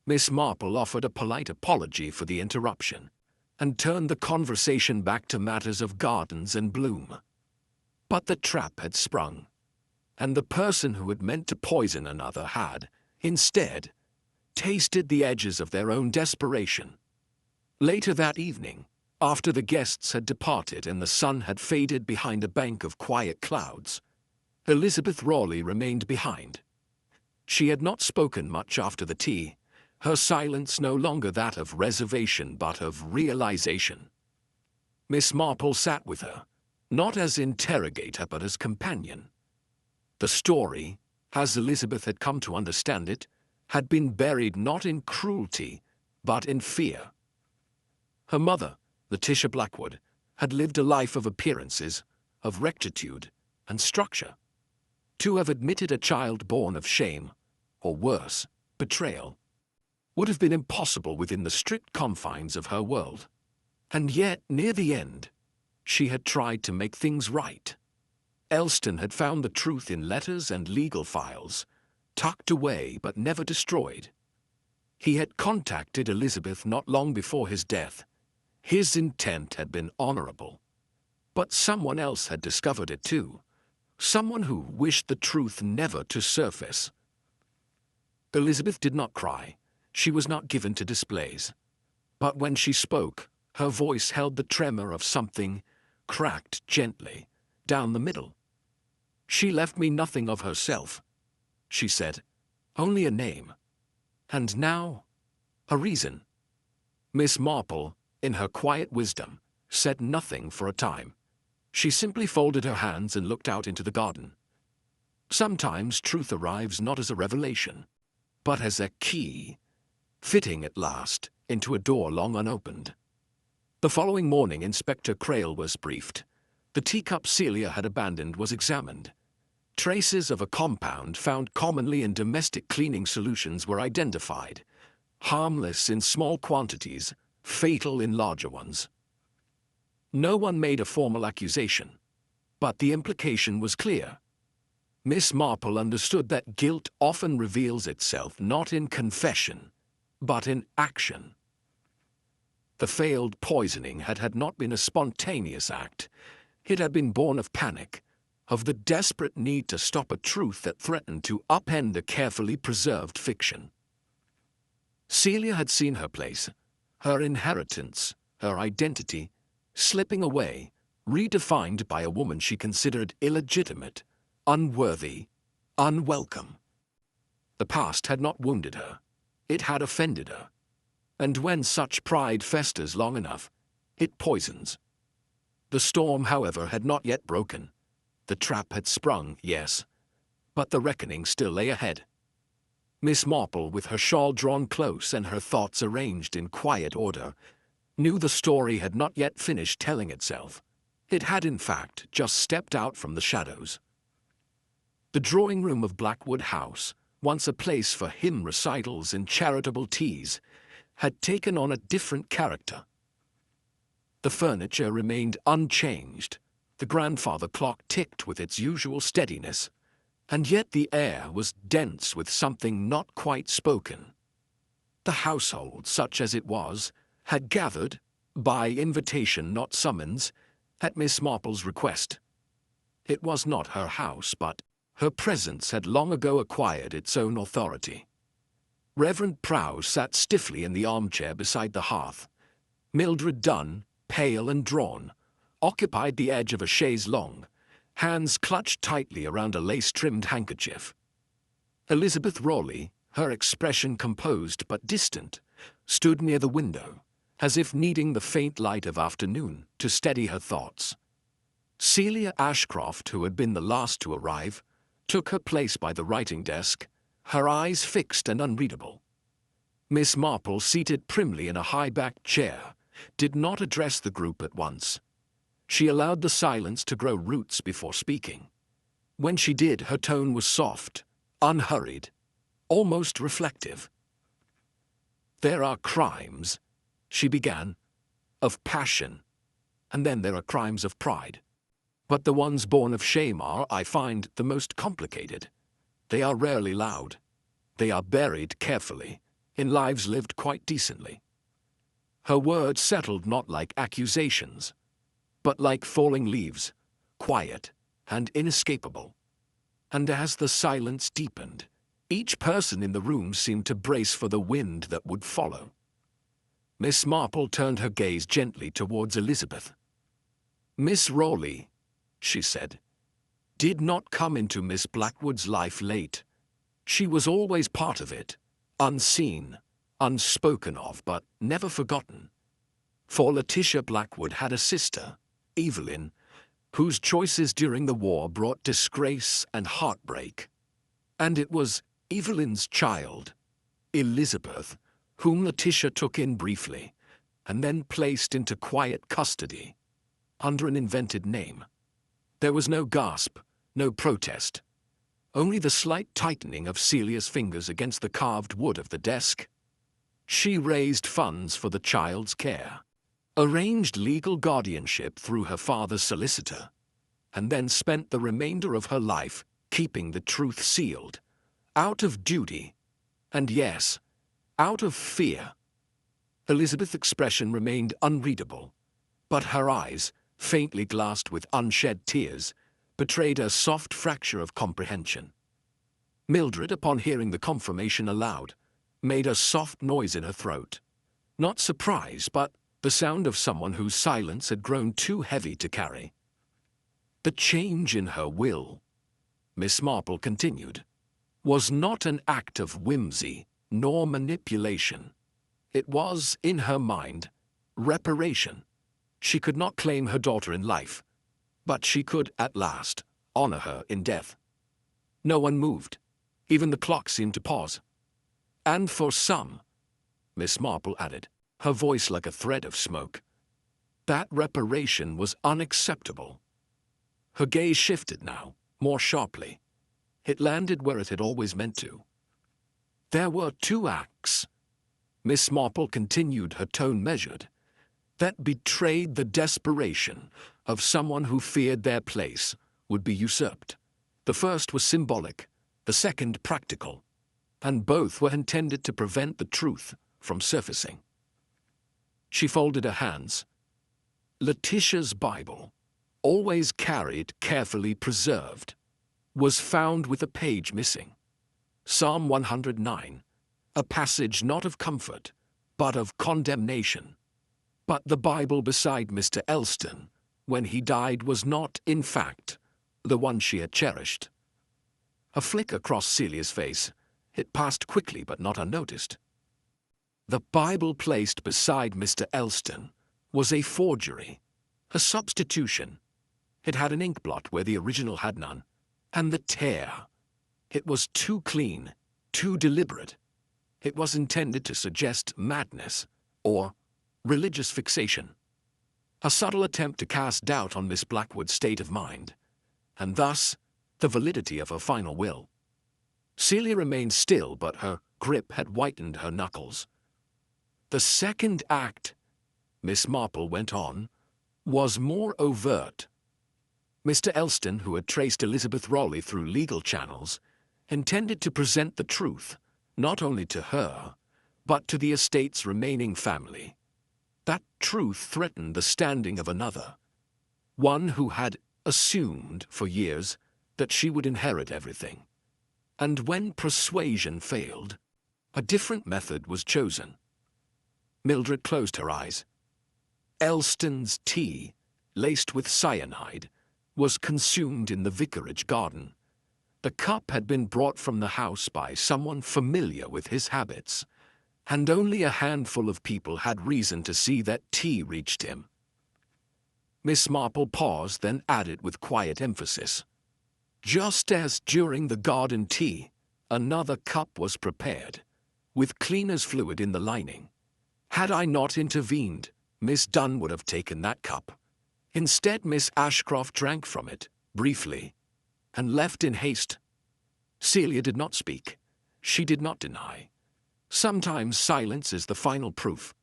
Miss Marple offered a polite apology for the interruption, and turned the conversation back to matters of gardens and bloom. But the trap had sprung, and the person who had meant to poison another had, instead, tasted the edges of their own desperation. Later that evening, after the guests had departed and the sun had faded behind a bank of quiet clouds, Elizabeth Rawley remained behind. She had not spoken much after the tea, her silence no longer that of reservation but of realization. Miss Marple sat with her, not as interrogator but as companion. The story, as Elizabeth had come to understand it, had been buried not in cruelty, but in fear. Her mother, Letitia Blackwood, had lived a life of appearances, of rectitude and structure. To have admitted a child born of shame, or worse, betrayal, would have been impossible within the strict confines of her world. And yet, near the end, she had tried to make things right. Elston had found the truth in letters and legal files, tucked away but never destroyed. He had contacted Elizabeth not long before his death. His intent had been honorable. But someone else had discovered it too. Someone who wished the truth never to surface. Elizabeth did not cry. She was not given to displays. But when she spoke, her voice held the tremor of something cracked gently down the middle. "She left me nothing of herself," she said, "only a name. And now, a reason." Miss Marple, in her quiet wisdom, said nothing for a time. She simply folded her hands and looked out into the garden. Sometimes truth arrives not as a revelation, but as a key, fitting at last into a door long unopened. The following morning Inspector Crail was briefed. The teacup Celia had abandoned was examined. Traces of a compound found commonly in domestic cleaning solutions were identified, harmless in small quantities, fatal in larger ones. No one made a formal accusation, but the implication was clear. Miss Marple understood that guilt often reveals itself not in confession, but in action. The failed poisoning had not been a spontaneous act. It had been born of panic, of the desperate need to stop a truth that threatened to upend a carefully preserved fiction. Celia had seen her place, her inheritance, her identity, slipping away, redefined by a woman she considered illegitimate, unworthy, unwelcome. The past had not wounded her. It had offended her. And when such pride festers long enough, it poisons. The storm, however, had not yet broken. The trap had sprung, yes, but the reckoning still lay ahead. Miss Marple, with her shawl drawn close and her thoughts arranged in quiet order, knew the story had not yet finished telling itself. It had, in fact, just stepped out from the shadows. The drawing room of Blackwood House, once a place for hymn recitals and charitable teas, had taken on a different character. The furniture remained unchanged. The grandfather clock ticked with its usual steadiness, and yet the air was dense with something not quite spoken. The household, such as it was, had gathered, by invitation not summons, at Miss Marple's request. It was not her house, but her presence had long ago acquired its own authority. Reverend Prowse sat stiffly in the armchair beside the hearth. Mildred Dunn, pale and drawn, occupied the edge of a chaise longue, hands clutched tightly around a lace-trimmed handkerchief. Elizabeth Rawley, her expression composed but distant, stood near the window, as if needing the faint light of afternoon to steady her thoughts. Celia Ashcroft, who had been the last to arrive, took her place by the writing desk, her eyes fixed and unreadable. Miss Marple, seated primly in a high-backed chair, did not address the group at once. She allowed the silence to grow roots before speaking. When she did, her tone was soft, unhurried, almost reflective. "There are crimes," she began, "of passion, and then there are crimes of pride. But the ones born of shame are, I find, the most complicated. They are rarely loud. They are buried carefully, in lives lived quite decently. Her words settled not like accusations, but like falling leaves, quiet and inescapable. And as the silence deepened, each person in the room seemed to brace for the wind that would follow. Miss Marple turned her gaze gently towards Elizabeth. "Miss Rawley," she said, "did not come into Miss Blackwood's life late. She was always part of it, unseen, unspoken of, but never forgotten. For Letitia Blackwood had a sister, Evelyn, whose choices during the war brought disgrace and heartbreak. And it was Evelyn's child, Elizabeth, whom Letitia took in briefly, and then placed into quiet custody, under an invented name. There was no gasp, no protest, only the slight tightening of Celia's fingers against the carved wood of the desk. She raised funds for the child's care, arranged legal guardianship through her father's solicitor, and then spent the remainder of her life keeping the truth sealed, out of duty, and yes, out of fear." Elizabeth's expression remained unreadable, but her eyes, faintly glassed with unshed tears, betrayed a soft fracture of comprehension. Mildred, upon hearing the confirmation aloud, made a soft noise in her throat. Not surprise, but the sound of someone whose silence had grown too heavy to carry. "The change in her will," Miss Marple continued, "was not an act of whimsy nor manipulation. It was, in her mind, reparation. She could not claim her daughter in life, but she could, at last, honor her in death." No one moved. Even the clock seemed to pause. "And for some," Miss Marple added, her voice like a thread of smoke, "that reparation was unacceptable." Her gaze shifted now, more sharply. It landed where it had always meant to. "There were two acts," Miss Marple continued, her tone measured, "that betrayed the desperation of someone who feared their place would be usurped. The first was symbolic, the second practical, and both were intended to prevent the truth from surfacing." She folded her hands. "Letitia's Bible, always carried carefully preserved, was found with a page missing. Psalm 109, a passage not of comfort, but of condemnation. But the Bible beside Mr. Elston, when he died, was not, in fact, the one she had cherished." A flicker crossed Celia's face. It passed quickly but not unnoticed. "The Bible placed beside Mr. Elston was a forgery, a substitution. It had an inkblot where the original had none, and the tear. It was too clean, too deliberate. It was intended to suggest madness or religious fixation. A subtle attempt to cast doubt on Miss Blackwood's state of mind, and thus the validity of her final will." Celia remained still, but her grip had whitened her knuckles. "The second act," Miss Marple went on, "was more overt. Mr. Elston, who had traced Elizabeth Rawley through legal channels, intended to present the truth, not only to her, but to the estate's remaining family. That truth threatened the standing of another, one who had assumed for years that she would inherit everything. And when persuasion failed, a different method was chosen." Mildred closed her eyes. "Elston's tea, laced with cyanide, was consumed in the vicarage garden. The cup had been brought from the house by someone familiar with his habits, and only a handful of people had reason to see that tea reached him." Miss Marple paused, then added with quiet emphasis, "Just as during the garden tea, another cup was prepared, with cleaner's fluid in the lining. Had I not intervened, Miss Dunn would have taken that cup. Instead, Miss Ashcroft drank from it, briefly, and left in haste." Celia did not speak. She did not deny. Sometimes silence is the final proof.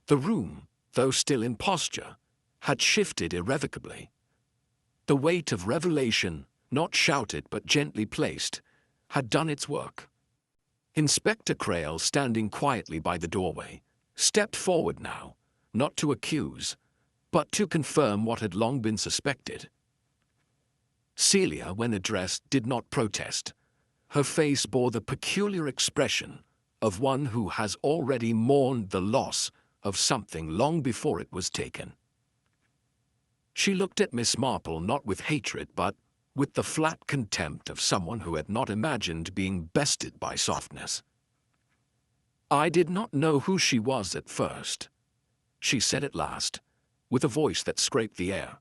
The room, though still in posture, had shifted irrevocably. The weight of revelation, not shouted but gently placed, had done its work. Inspector Crail, standing quietly by the doorway, stepped forward now, not to accuse, but to confirm what had long been suspected. Celia, when addressed, did not protest. Her face bore the peculiar expression of one who has already mourned the loss of something long before it was taken. She looked at Miss Marple not with hatred but with the flat contempt of someone who had not imagined being bested by softness. "I did not know who she was at first," she said at last, with a voice that scraped the air.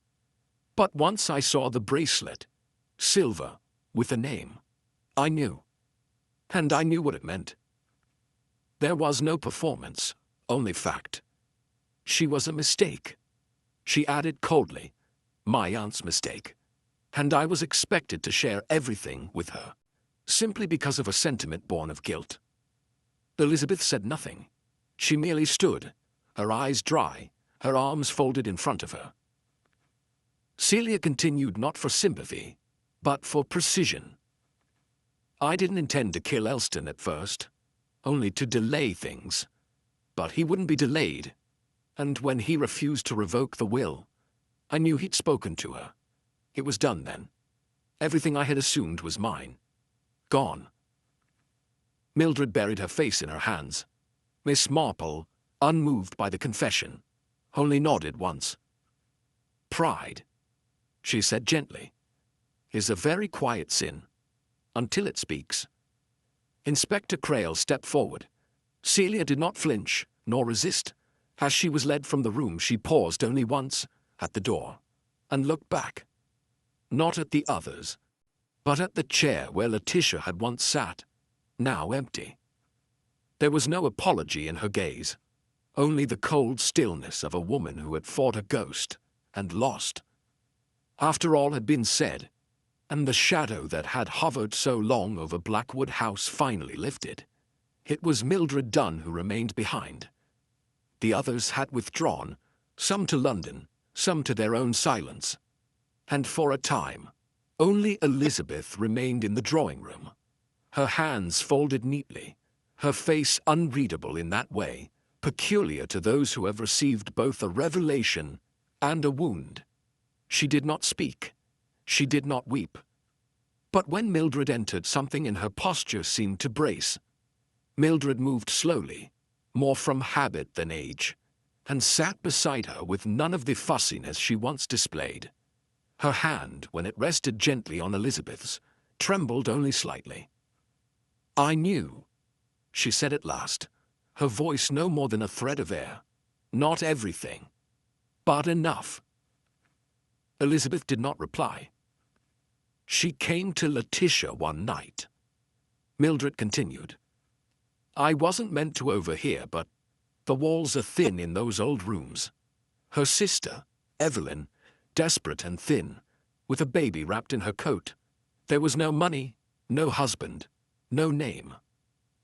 "But once I saw the bracelet, silver, with a name, I knew. And I knew what it meant. There was no performance, only fact. She was a mistake," she added coldly, "my aunt's mistake. And I was expected to share everything with her, simply because of a sentiment born of guilt." Elizabeth said nothing. She merely stood, her eyes dry, her arms folded in front of her. Celia continued, not for sympathy, but for precision. "I didn't intend to kill Elston at first, only to delay things. But he wouldn't be delayed, and when he refused to revoke the will, I knew he'd spoken to her. It was done then. Everything I had assumed was mine. Gone." Mildred buried her face in her hands. Miss Marple, unmoved by the confession, only nodded once. "Pride," she said gently, "is a very quiet sin, until it speaks." Inspector Crail stepped forward. Celia did not flinch, nor resist. As she was led from the room, she paused only once, at the door, and looked back. Not at the others, but at the chair where Letitia had once sat, now empty. There was no apology in her gaze, only the cold stillness of a woman who had fought a ghost and lost. After all had been said, and the shadow that had hovered so long over Blackwood House finally lifted, it was Mildred Dunn who remained behind. The others had withdrawn, some to London, some to their own silence. And for a time, only Elizabeth remained in the drawing-room, her hands folded neatly, her face unreadable in that way, peculiar to those who have received both a revelation and a wound. She did not speak. She did not weep. But when Mildred entered, something in her posture seemed to brace. Mildred moved slowly, more from habit than age, and sat beside her with none of the fussiness she once displayed. Her hand, when it rested gently on Elizabeth's, trembled only slightly. "I knew," she said at last, her voice no more than a thread of air. "Not everything, but enough." Elizabeth did not reply. "She came to Letitia one night," Mildred continued. "I wasn't meant to overhear, but the walls are thin in those old rooms. Her sister, Evelyn, desperate and thin, with a baby wrapped in her coat. There was no money, no husband, no name.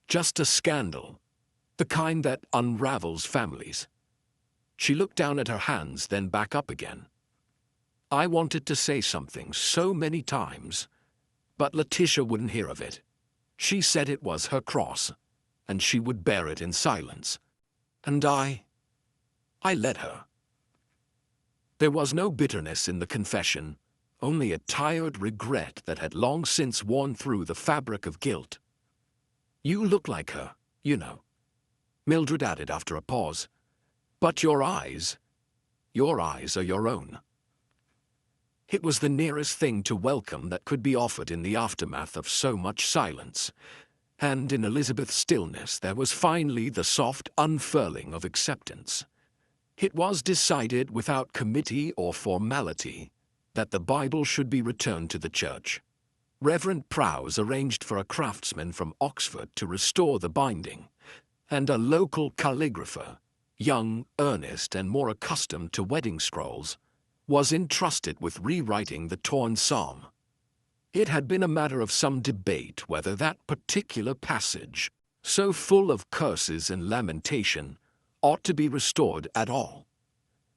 Just a scandal, the kind that unravels families." She looked down at her hands, then back up again. "I wanted to say something so many times, but Letitia wouldn't hear of it. She said it was her cross, and she would bear it in silence. And I let her." There was no bitterness in the confession, only a tired regret that had long since worn through the fabric of guilt. "You look like her, you know," Mildred added after a pause. "But your eyes are your own." It was the nearest thing to welcome that could be offered in the aftermath of so much silence, and in Elizabeth's stillness there was finally the soft unfurling of acceptance. It was decided without committee or formality that the Bible should be returned to the church. Reverend Prowse arranged for a craftsman from Oxford to restore the binding, and a local calligrapher, young, earnest, and more accustomed to wedding scrolls, was entrusted with rewriting the torn psalm. It had been a matter of some debate whether that particular passage, so full of curses and lamentation, ought to be restored at all.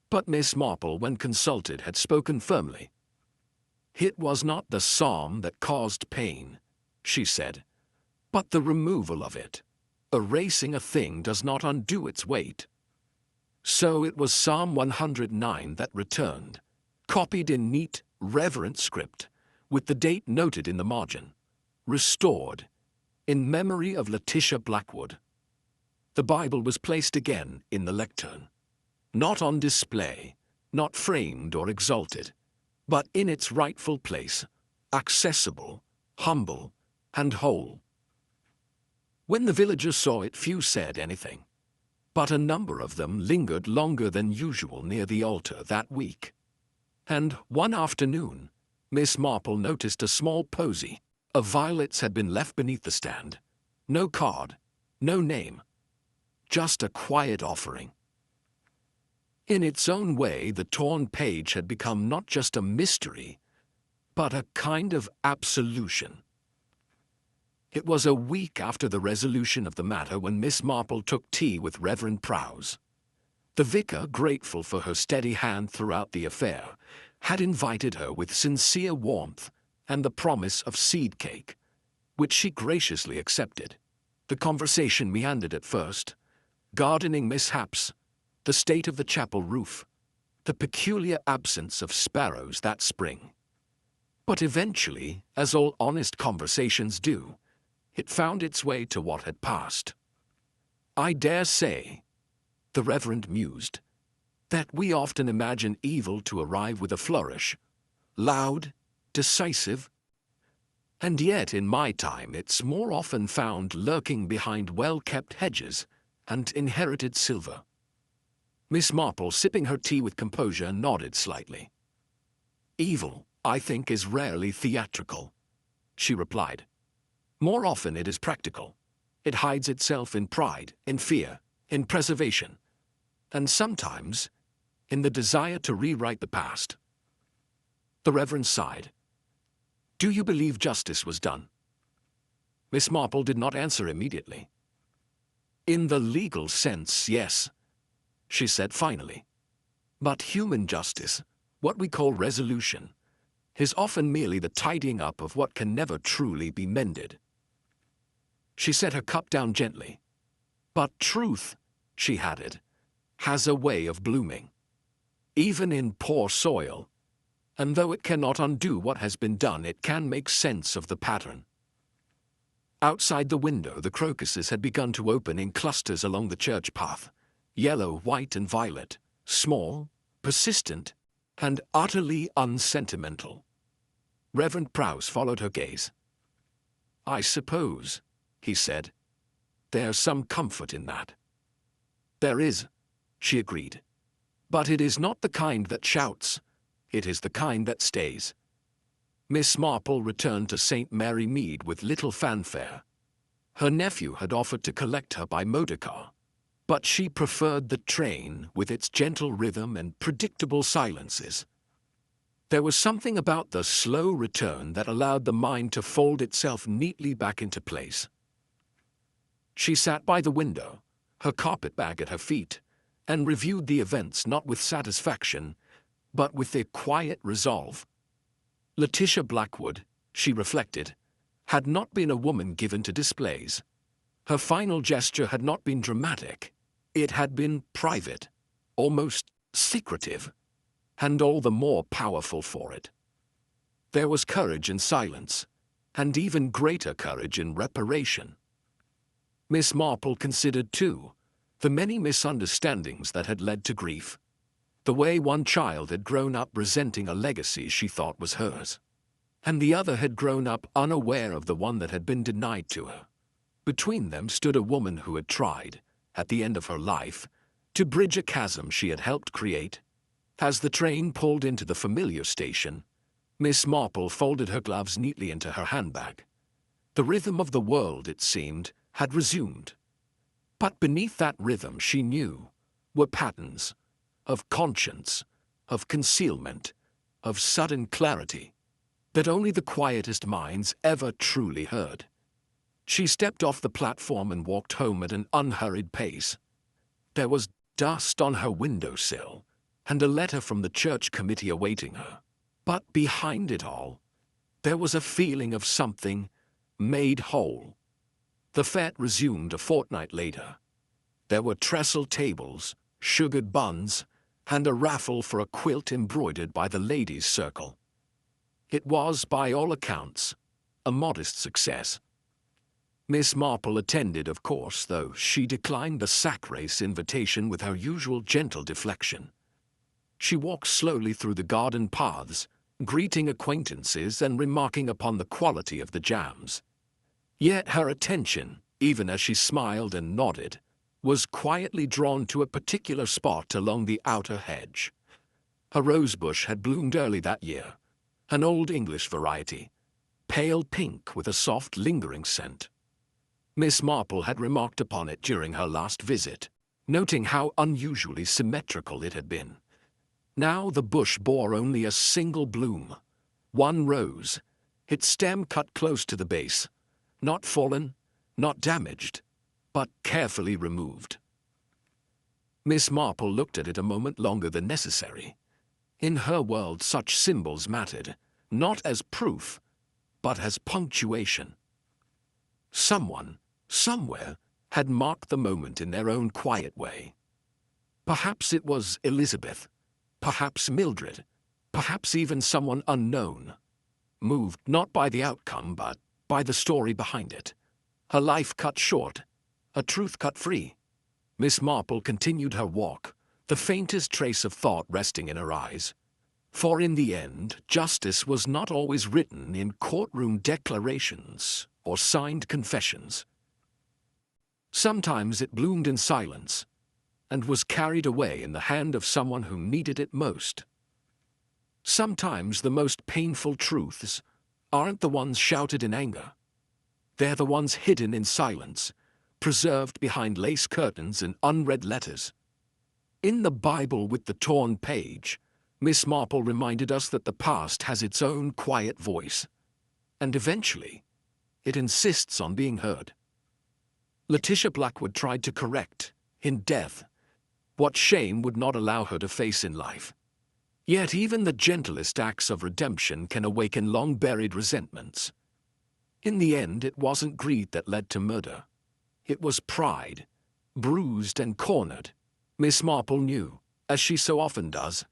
But Miss Marple, when consulted, had spoken firmly. It was not the psalm that caused pain, she said, "but the removal of it. Erasing a thing does not undo its weight." So it was Psalm 109 that returned, copied in neat, reverent script, with the date noted in the margin. Restored, in memory of Letitia Blackwood. The Bible was placed again in the lectern. Not on display, not framed or exalted, but in its rightful place, accessible, humble, and whole. When the villagers saw it, few said anything, but a number of them lingered longer than usual near the altar that week. And one afternoon, Miss Marple noticed a small posy of violets had been left beneath the stand. No card, no name, just a quiet offering. In its own way, the torn page had become not just a mystery, but a kind of absolution. It was a week after the resolution of the matter when Miss Marple took tea with Reverend Prowse. The vicar, grateful for her steady hand throughout the affair, had invited her with sincere warmth and the promise of seed cake, which she graciously accepted. The conversation meandered at first, gardening mishaps, the state of the chapel roof, the peculiar absence of sparrows that spring. But eventually, as all honest conversations do, it found its way to what had passed. "I dare say," the Reverend mused, "that we often imagine evil to arrive with a flourish, loud, decisive, and yet in my time it's more often found lurking behind well-kept hedges and inherited silver." Miss Marple, sipping her tea with composure, nodded slightly. "Evil, I think, is rarely theatrical," she replied. "More often it is practical. It hides itself in pride, in fear, in preservation, and sometimes in the desire to rewrite the past." The Reverend sighed. "Do you believe justice was done?" Miss Marple did not answer immediately. "In the legal sense, yes," she said finally. "But human justice, what we call resolution, is often merely the tidying up of what can never truly be mended." She set her cup down gently. "But truth," she added, "has a way of blooming, even in poor soil, and though it cannot undo what has been done, it can make sense of the pattern." Outside the window, the crocuses had begun to open in clusters along the church path, yellow, white, and violet, small, persistent, and utterly unsentimental. Reverend Prowse followed her gaze. "I suppose," he said, "there's some comfort in that." "There is," she agreed. "But it is not the kind that shouts. It is the kind that stays." Miss Marple returned to St. Mary Mead with little fanfare. Her nephew had offered to collect her by motor car, but she preferred the train with its gentle rhythm and predictable silences. There was something about the slow return that allowed the mind to fold itself neatly back into place. She sat by the window, her carpetbag at her feet, and reviewed the events not with satisfaction, but with a quiet resolve. Letitia Blackwood, she reflected, had not been a woman given to displays. Her final gesture had not been dramatic. It had been private, almost secretive, and all the more powerful for it. There was courage in silence, and even greater courage in reparation. Miss Marple considered, too, the many misunderstandings that had led to grief. The way one child had grown up resenting a legacy she thought was hers, and the other had grown up unaware of the one that had been denied to her. Between them stood a woman who had tried, at the end of her life, to bridge a chasm she had helped create. As the train pulled into the familiar station, Miss Marple folded her gloves neatly into her handbag. The rhythm of the world, it seemed, had resumed. But beneath that rhythm, she knew, were patterns of conscience, of concealment, of sudden clarity, that only the quietest minds ever truly heard. She stepped off the platform and walked home at an unhurried pace. There was dust on her windowsill, and a letter from the church committee awaiting her. But behind it all, there was a feeling of something made whole. The fete resumed a fortnight later. There were trestle tables, sugared buns, and a raffle for a quilt embroidered by the ladies' circle. It was, by all accounts, a modest success. Miss Marple attended, of course, though she declined the sack race invitation with her usual gentle deflection. She walked slowly through the garden paths, greeting acquaintances and remarking upon the quality of the jams. Yet her attention, even as she smiled and nodded, was quietly drawn to a particular spot along the outer hedge. A rosebush had bloomed early that year, an old English variety, pale pink with a soft lingering scent. Miss Marple had remarked upon it during her last visit, noting how unusually symmetrical it had been. Now the bush bore only a single bloom, one rose, its stem cut close to the base, not fallen, not damaged, but carefully removed. Miss Marple looked at it a moment longer than necessary. In her world, such symbols mattered, not as proof, but as punctuation. Someone, somewhere, had marked the moment in their own quiet way. Perhaps it was Elizabeth, perhaps Mildred, perhaps even someone unknown, moved not by the outcome but by the story behind it. A life cut short, a truth cut free. Miss Marple continued her walk, the faintest trace of thought resting in her eyes. For in the end, justice was not always written in courtroom declarations or signed confessions. Sometimes it bloomed in silence and was carried away in the hand of someone who needed it most. Sometimes the most painful truths aren't the ones shouted in anger. They're the ones hidden in silence, preserved behind lace curtains and unread letters. In the Bible with the torn page, Miss Marple reminded us that the past has its own quiet voice, and eventually, it insists on being heard. Letitia Blackwood tried to correct, in death, what shame would not allow her to face in life. Yet even the gentlest acts of redemption can awaken long-buried resentments. In the end, it wasn't greed that led to murder. It was pride, bruised and cornered. Miss Marple knew, as she so often does,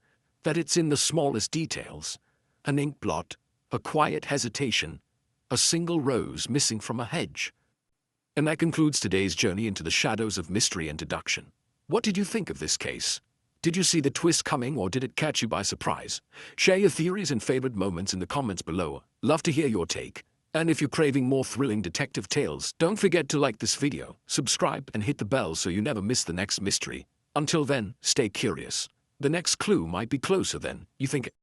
that it's in the smallest details, an ink blot, a quiet hesitation, a single rose missing from a hedge. And that concludes today's journey into the shadows of mystery and deduction. What did you think of this case? Did you see the twist coming, or did it catch you by surprise? Share your theories and favorite moments in the comments below. Love to hear your take. And if you're craving more thrilling detective tales, don't forget to like this video, subscribe, and hit the bell so you never miss the next mystery. Until then, stay curious. The next clue might be closer than you think.